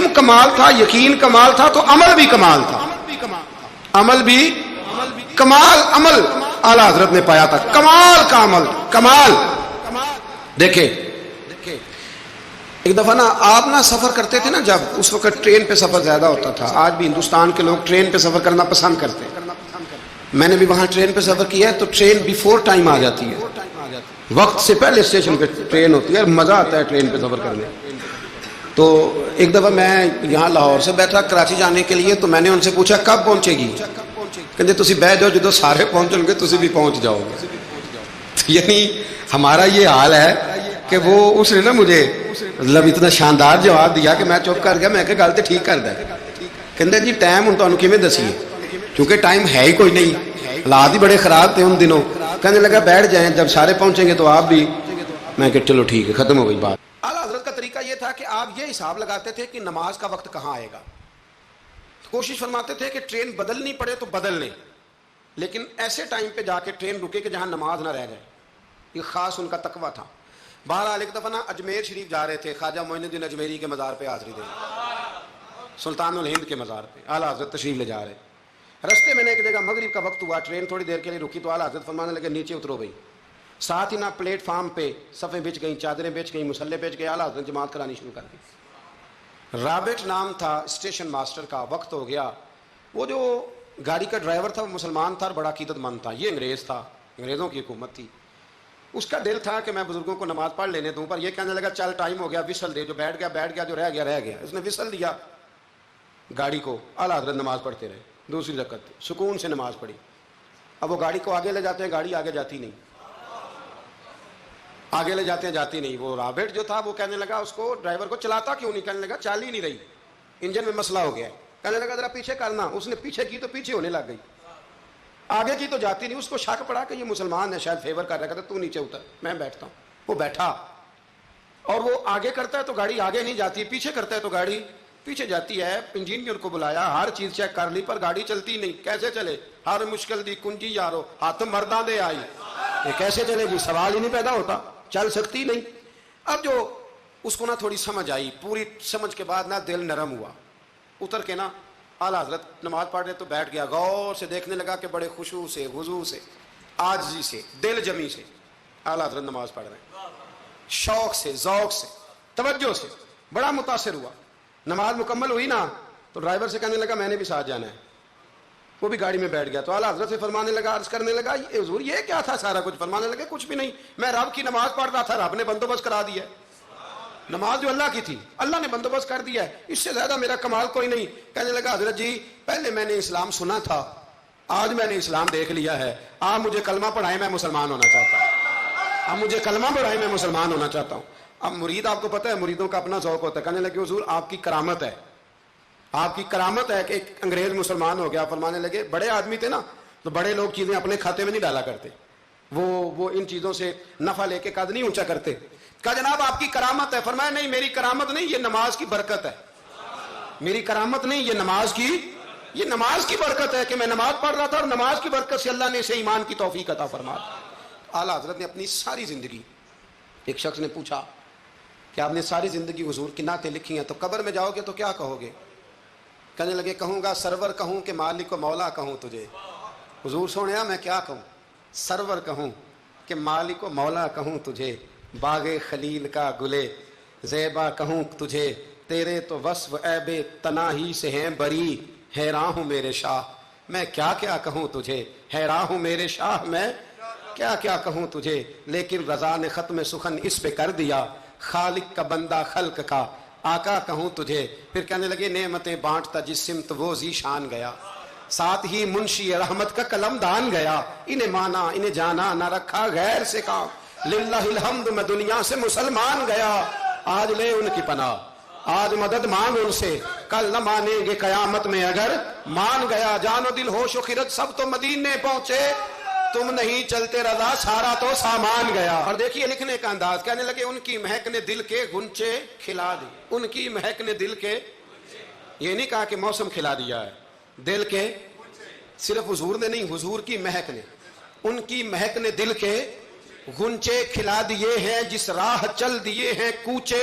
علم کمال تھا، یقین کمال تھا، تو عمل بھی کمال تھا، عمل بھی کمال، عمل اعلیٰ حضرت نے پایا تھا، کمال کا عمل، کمال. دیکھیں ایک دفعہ نا آپ نا سفر کرتے تھے نا، جب اس وقت ٹرین پہ سفر زیادہ ہوتا تھا. آج بھی ہندوستان کے لوگ ٹرین پہ سفر کرنا پسند کرتے ہیں. میں نے بھی وہاں ٹرین پہ سفر کیا ہے تو ٹرین بیفور ٹائم آ جاتی ہے، وقت سے پہلے اسٹیشن پہ ٹرین ہوتی ہے، مزہ آتا ہے ٹرین پہ سفر کرنے. تو ایک دفعہ میں یہاں لاہور سے بیٹھا کراچی جانے کے لیے، تو میں نے ان سے پوچھا کب پہنچے گی؟ کہتے تسی بہ جاؤ، جدو سارے پہنچیں گے تسی بھی پہنچ جاؤ گے. یعنی ہمارا یہ حال ہے کہ وہ اس نے نا مجھے مطلب اتنا شاندار جواب دیا کہ میں چپ کر گیا. میں کہ گل تے ٹھیک کر دے. کہندے جی ٹائم ہن تانوں کیویں دسیے، کیونکہ ٹائم ہے ہی کوئی نہیں، حالات ہی بڑے خراب تھے ان دنوں. کہنے لگا بیٹھ جائیں، جب سارے پہنچیں گے تو آپ بھی. میں کہ چلو ٹھیک ہے، ختم ہو گئی بات. اعلیٰ حضرت کا طریقہ یہ تھا کہ آپ یہ حساب لگاتے تھے کہ نماز کا وقت کہاں آئے گا. کوشش فرماتے تھے کہ ٹرین بدلنی پڑے تو بدل لیں، لیکن ایسے ٹائم پہ جا کے ٹرین رکے کہ جہاں نماز نہ رہ جائے. یہ خاص ان کا تقویٰ تھا. بہرحال ایک دفعہ نا اجمیر شریف جا رہے تھے، خواجہ معین الدین اجمیری کے مزار پہ حاضری دے، سلطان الہند کے مزار پہ اعلیٰ حضرت تشریف لے جا رہے. رستے میں نے ایک جگہ مغرب کا وقت ہوا، ٹرین تھوڑی دیر کے لیے رکی تو اعلیٰ حضرت فرمانے لگے نیچے اترو بھائی. ساتھ ہی نا پلیٹ فارم پہ صفیں بچ گئیں، چادریں بچ گئیں، مسلح بچ گئے. اعلیٰ حضرت جماعت کرانی شروع کر دی. رابٹ نام تھا اسٹیشن ماسٹر کا. وقت ہو گیا. وہ جو گاڑی کا ڈرائیور تھا وہ مسلمان تھا اور بڑا عقیدت مند تھا. یہ انگریز تھا، انگریزوں کی حکومت تھی. اس کا دل تھا کہ میں بزرگوں کو نماز پڑھ لینے دوں، پر یہ کہنے لگا چل ٹائم ہو گیا، وسل دے. جو بیٹھ گیا بیٹھ گیا، جو رہ گیا رہ گیا. اس نے وسل دیا گاڑی کو. اعلیٰ حضرت نماز پڑھتے رہے. دوسری رکعت سکون سے نماز پڑھی. اب وہ گاڑی کو آگے لے جاتے ہیں، گاڑی آگے جاتی نہیں، آگے لے جاتے ہیں جاتی نہیں. وہ رابٹ جو تھا وہ کہنے لگا اس کو، ڈرائیور کو چلاتا کیوں نہیں؟ کہنے لگا چال ہی نہیں رہی، انجن میں مسئلہ ہو گیا ہے. کہنے لگا ذرا پیچھے کرنا. اس نے پیچھے کی تو پیچھے ہونے لگ گئی، آگے کی تو جاتی نہیں. اس کو شک پڑا کہ یہ مسلمان ہے، شاید فیور کر رہا ہے. تو نیچے اتر، میں بیٹھتا ہوں. وہ بیٹھا اور وہ آگے کرتا ہے تو گاڑی آگے نہیں جاتی، پیچھے کرتا ہے تو گاڑی پیچھے جاتی ہے. انجینئر کو بلایا، ہر چیز چیک کر لی، پر گاڑی چلتی نہیں. کیسے چلے؟ ہر مشکل دی کنجی یارو ہاتھ مرداں دے آئی. یہ کیسے چلے گی؟ سوال ہی نہیں پیدا ہوتا، چل سکتی نہیں. اب جو اس کو نا تھوڑی سمجھ آئی، پوری سمجھ کے بعد نا دل نرم ہوا. اتر کے نا اعلیٰ حضرت نماز پڑھ رہے تو بیٹھ گیا. غور سے دیکھنے لگا کہ بڑے خشوع سے، وضو سے، عاجزی سے، دل جمی سے اعلیٰ حضرت نماز پڑھ رہے ہیں، شوق سے، ذوق سے، توجہ سے. بڑا متاثر ہوا. نماز مکمل ہوئی نا تو ڈرائیور سے کہنے لگا میں نے بھی ساتھ جانا ہے. وہ بھی گاڑی میں بیٹھ گیا. تو اعلیٰ حضرت سے فرمانے لگا، عرض کرنے لگا حضور یہ کیا تھا سارا کچھ؟ فرمانے لگے کچھ بھی نہیں، میں رب کی نماز پڑھ رہا تھا، رب نے بندوبست کرا دیا. نماز جو اللہ کی تھی اللہ نے بندوبست کر دیا ہے، اس سے زیادہ میرا کمال کوئی نہیں. کہنے لگا حضرت جی پہلے میں نے اسلام سنا تھا، آج میں نے اسلام دیکھ لیا ہے. آپ مجھے کلمہ پڑھائیں، میں مسلمان ہونا چاہتا ہوں. آپ مجھے کلمہ پڑھائیں، میں مسلمان ہونا چاہتا ہوں. اب مرید، آپ کو پتہ ہے مریدوں کا اپنا ذوق ہوتا ہے. کہنے لگے حضور آپ کی کرامت ہے، آپ کی کرامت ہے کہ ایک انگریز مسلمان ہو گیا. فرمانے لگے بڑے آدمی تھے نا تو بڑے لوگ چیزیں اپنے کھاتے میں نہیں ڈالا کرتے، وہ ان چیزوں سے نفع لے کے قد نہیں اونچا کرتے. کہا جناب آپ کی کرامت ہے. فرمایا نہیں میری کرامت نہیں، یہ نماز کی برکت ہے. میری کرامت نہیں، یہ نماز کی برکت ہے کہ میں نماز پڑھ رہا تھا اور نماز کی برکت سے اللہ نے اسے ایمان کی توفیق عطا فرما. اعلیٰ حضرت نے اپنی ساری زندگی، ایک شخص نے پوچھا کہ آپ نے ساری زندگی حضور کی نعتیں لکھی ہیں تو قبر میں جاؤ گے تو کیا کہو گے؟ کہنے لگے کہوں گا سرور کہوں کہ مالک و مولا کہوں تجھے. حضور سونیا میں کیا کہوں؟ سرور کہوں کہ مالک و مولا کہوں تجھے، باغ خلیل کا گلے زیبا کہوں تجھے، تیرے تو وصف عیب تناہی سے ہیں بری، حیران ہوں میرے شاہ میں کیا کیا کہوں تجھے، حیران ہوں میرے شاہ میں کیا کیا کہوں تجھے. لیکن رضا نے ختم سخن اس پہ کر دیا، خالق کا بندہ خلق کا آقا کہوں تجھے. پھر کہنے لگے نعمتیں بانٹتا جس سمت وہ ذیشان گیا، ساتھ ہی منشی رحمت کا قلم دان گیا. انہیں مانا انہیں جانا نہ رکھا غیر سے کام، للہ الحمد میں دنیا سے مسلمان گیا. آج لے ان کی پناہ، آج مدد مانگ ان سے، کل نہ مانیں گے قیامت میں اگر مان گیا. جان و دل ہوش و خرد سب تو مدینے پہنچے، تم نہیں چلتے رضا سارا تو سامان گیا. اور دیکھیے لکھنے کا انداز. کہنے لگے ان کی مہک نے دل کے غنچے کھلا دی. ان کی مہک نے دل کے، یہ نہیں کہا کہ موسم کھلا دیا ہے، دل کے، صرف حضور نے نہیں، حضور کی مہک نے، ان کی مہک نے دل کے غنچے کھلا دیے ہیں، جس راہ چل دیے ہیں کوچے